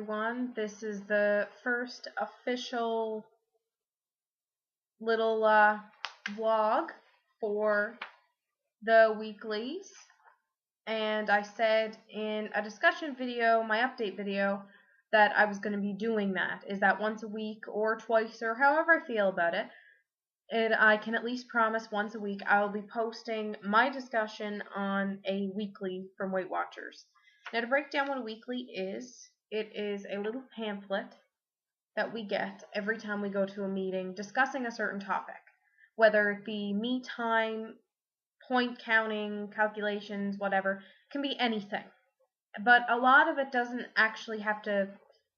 everyone. This is the first official little vlog for the weeklies. And I said in a discussion video, my update video, that I was going to be doing that. Is that once a week or twice or however I feel about it. And I can at least promise once a week I will be posting my discussion on a weekly from Weight Watchers. Now, to break down what a weekly is, it is a little pamphlet that we get every time we go to a meeting discussing a certain topic, whether it be me time, point counting, calculations, whatever. It can be anything. But a lot of it doesn't actually have to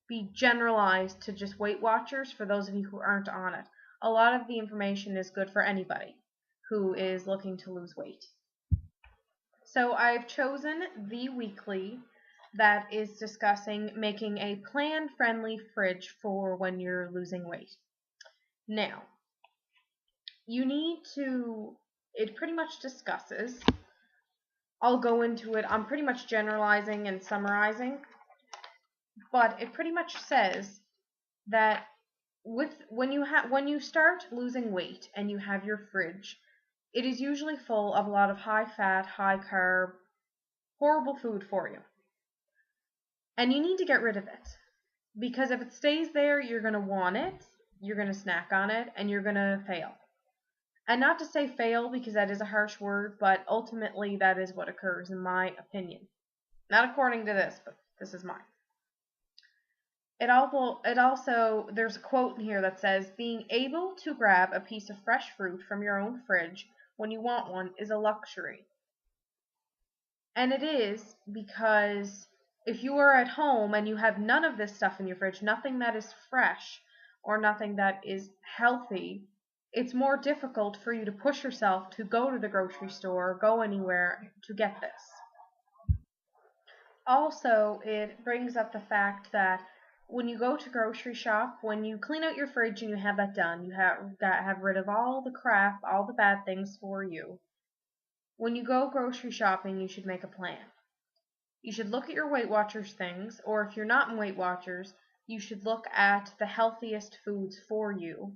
be generalized to just Weight Watchers for those of you who aren't on it. A lot of the information is good for anybody who is looking to lose weight. So I've chosen the weekly that is discussing making a plan-friendly fridge for when you're losing weight. Now, it pretty much discusses, I'll go into it, I'm pretty much generalizing and summarizing, but it pretty much says that when you start losing weight and you have your fridge, it is usually full of a lot of high-fat, high-carb, horrible food for you. And you need to get rid of it. Because if it stays there, you're going to want it, you're going to snack on it, and you're going to fail. And not to say fail because that is a harsh word, but ultimately that is what occurs in my opinion. Not according to this, but this is mine. It also, there's a quote in here that says, being able to grab a piece of fresh fruit from your own fridge when you want one is a luxury. And it is because if you are at home and you have none of this stuff in your fridge, nothing that is fresh or nothing that is healthy, it's more difficult for you to push yourself to go to the grocery store or go anywhere to get this. Also, it brings up the fact that when you go to grocery shop, when you clean out your fridge and you have that done, you have rid of all the crap, all the bad things for you. When you go grocery shopping, you should make a plan. You should look at your Weight Watchers things, or if you're not in Weight Watchers, you should look at the healthiest foods for you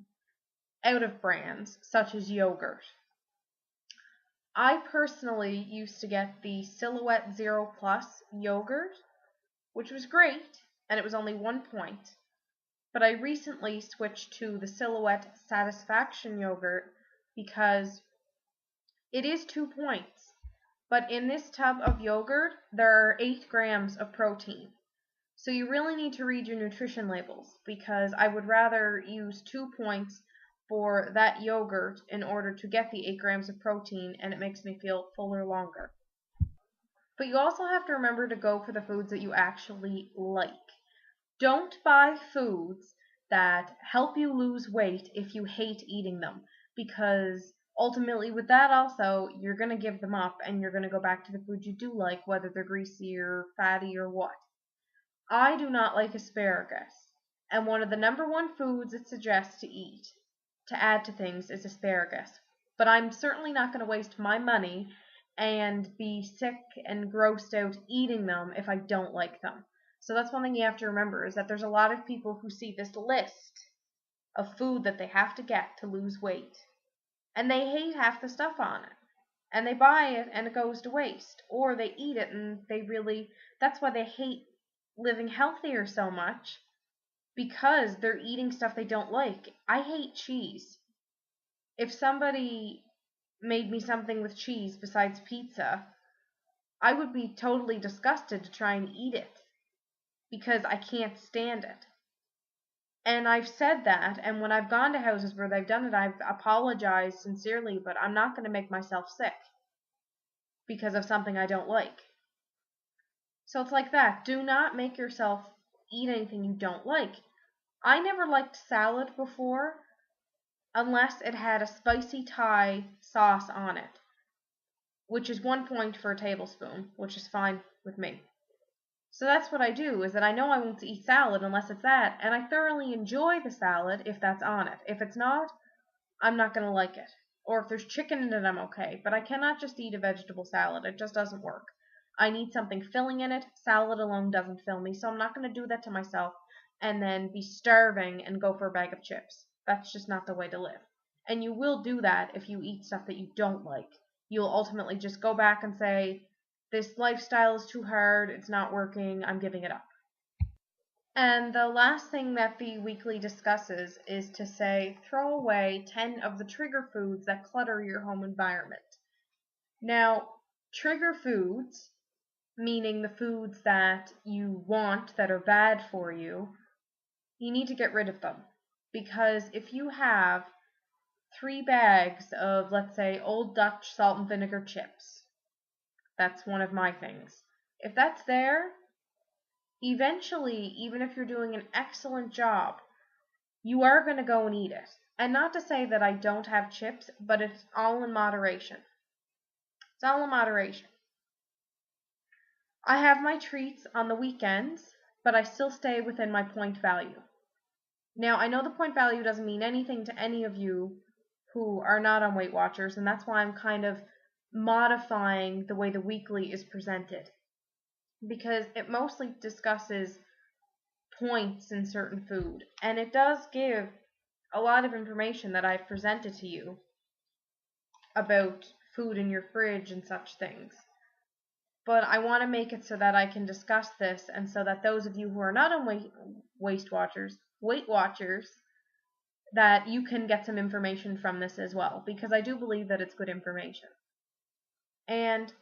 out of brands, such as yogurt. I personally used to get the Silhouette Zero Plus yogurt, which was great, and it was only 1 point. But I recently switched to the Silhouette Satisfaction yogurt because it is 2 points. But in this tub of yogurt, there are 8 grams of protein. So you really need to read your nutrition labels, because I would rather use 2 points for that yogurt in order to get the 8 grams of protein, and it makes me feel fuller longer. But you also have to remember to go for the foods that you actually like. Don't buy foods that help you lose weight if you hate eating them, because ultimately with that also, you're going to give them up and you're going to go back to the food you do like, whether they're greasy or fatty or what. I do not like asparagus, and one of the #1 foods it suggests to eat, to add to things, is asparagus. But I'm certainly not going to waste my money and be sick and grossed out eating them if I don't like them. So that's one thing you have to remember, is that there's a lot of people who see this list of food that they have to get to lose weight, and they hate half the stuff on it. And they buy it and it goes to waste. Or they eat it and that's why they hate living healthier so much, because they're eating stuff they don't like. I hate cheese. If somebody made me something with cheese besides pizza, I would be totally disgusted to try and eat it, because I can't stand it. And I've said that, and when I've gone to houses where they've done it, I've apologized sincerely, but I'm not going to make myself sick because of something I don't like. So it's like that. Do not make yourself eat anything you don't like. I never liked salad before unless it had a spicy Thai sauce on it, which is 1 point for a tablespoon, which is fine with me. So that's what I do, is that I know I won't eat salad unless it's that, and I thoroughly enjoy the salad if that's on it. If it's not, I'm not going to like it. Or if there's chicken in it, I'm okay. But I cannot just eat a vegetable salad. It just doesn't work. I need something filling in it. Salad alone doesn't fill me, so I'm not going to do that to myself and then be starving and go for a bag of chips. That's just not the way to live. And you will do that if you eat stuff that you don't like. You'll ultimately just go back and say, this lifestyle is too hard, it's not working, I'm giving it up. And the last thing that the weekly discusses is to say, throw away 10 of the trigger foods that clutter your home environment. Now, trigger foods, meaning the foods that you want that are bad for you need to get rid of them. Because if you have 3 bags of, let's say, Old Dutch salt and vinegar chips, that's one of my things. If that's there, eventually, even if you're doing an excellent job, you are going to go and eat it. And not to say that I don't have chips, but it's all in moderation. It's all in moderation. I have my treats on the weekends, but I still stay within my point value. Now, I know the point value doesn't mean anything to any of you who are not on Weight Watchers, and that's why I'm kind of modifying the way the weekly is presented. Because it mostly discusses points in certain food, and it does give a lot of information that I've presented to you about food in your fridge and such things. But I want to make it so that I can discuss this, and so that those of you who are not on Weight Watchers, that you can get some information from this as well, because I do believe that it's good information. And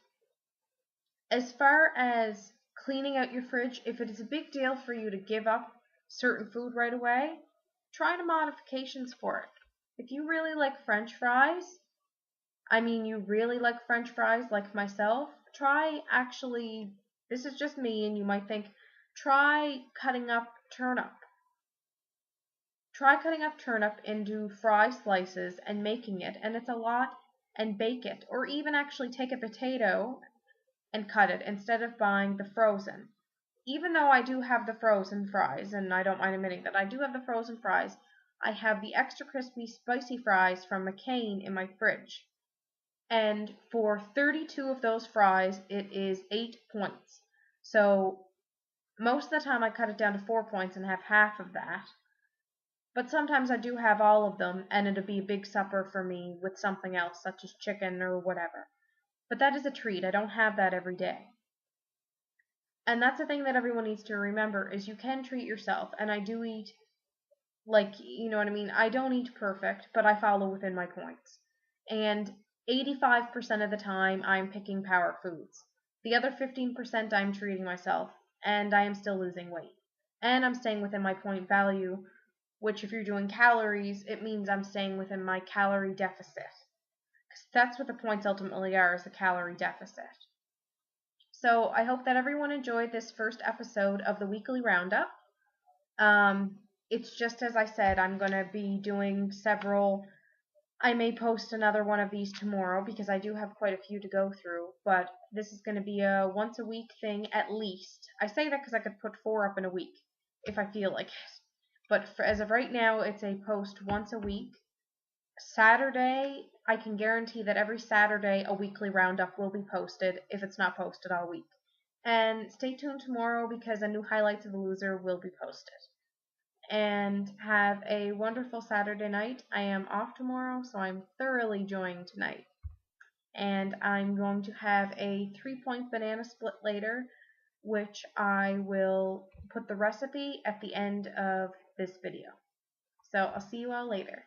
as far as cleaning out your fridge, if it is a big deal for you to give up certain food right away, try the modifications for it. If you really like French fries, like myself, try actually, this is just me, and you might think, try cutting up turnip. Try cutting up turnip into fry slices and making it, and it's a lot, and bake it. Or even actually take a potato and cut it instead of buying the frozen. Even though I do have the frozen fries, and I don't mind admitting that I do have the frozen fries, I have the extra crispy spicy fries from McCain in my fridge. And for 32 of those fries, it is 8 points. So most of the time I cut it down to 4 points and have half of that. But sometimes I do have all of them, and it'll be a big supper for me with something else, such as chicken or whatever. But that is a treat. I don't have that every day. And that's the thing that everyone needs to remember, is you can treat yourself. And I do eat, I don't eat perfect, but I follow within my points. And 85% of the time, I'm picking power foods. The other 15%, I'm treating myself, and I am still losing weight. And I'm staying within my point value, which if you're doing calories, it means I'm staying within my calorie deficit. Because that's what the points ultimately are, is a calorie deficit. So I hope that everyone enjoyed this first episode of the weekly roundup. It's just as I said, I'm going to be doing several. I may post another one of these tomorrow because I do have quite a few to go through, but this is going to be a once a week thing at least. I say that because I could put 4 up in a week if I feel like it. But as of right now, it's a post once a week. Saturday, I can guarantee that every Saturday a weekly roundup will be posted if it's not posted all week. And stay tuned tomorrow because a new Highlights of the Loser will be posted. And have a wonderful Saturday night. I am off tomorrow, so I'm thoroughly enjoying tonight. And I'm going to have a 3-point banana split later, which I will put the recipe at the end of this video. So I'll see you all later.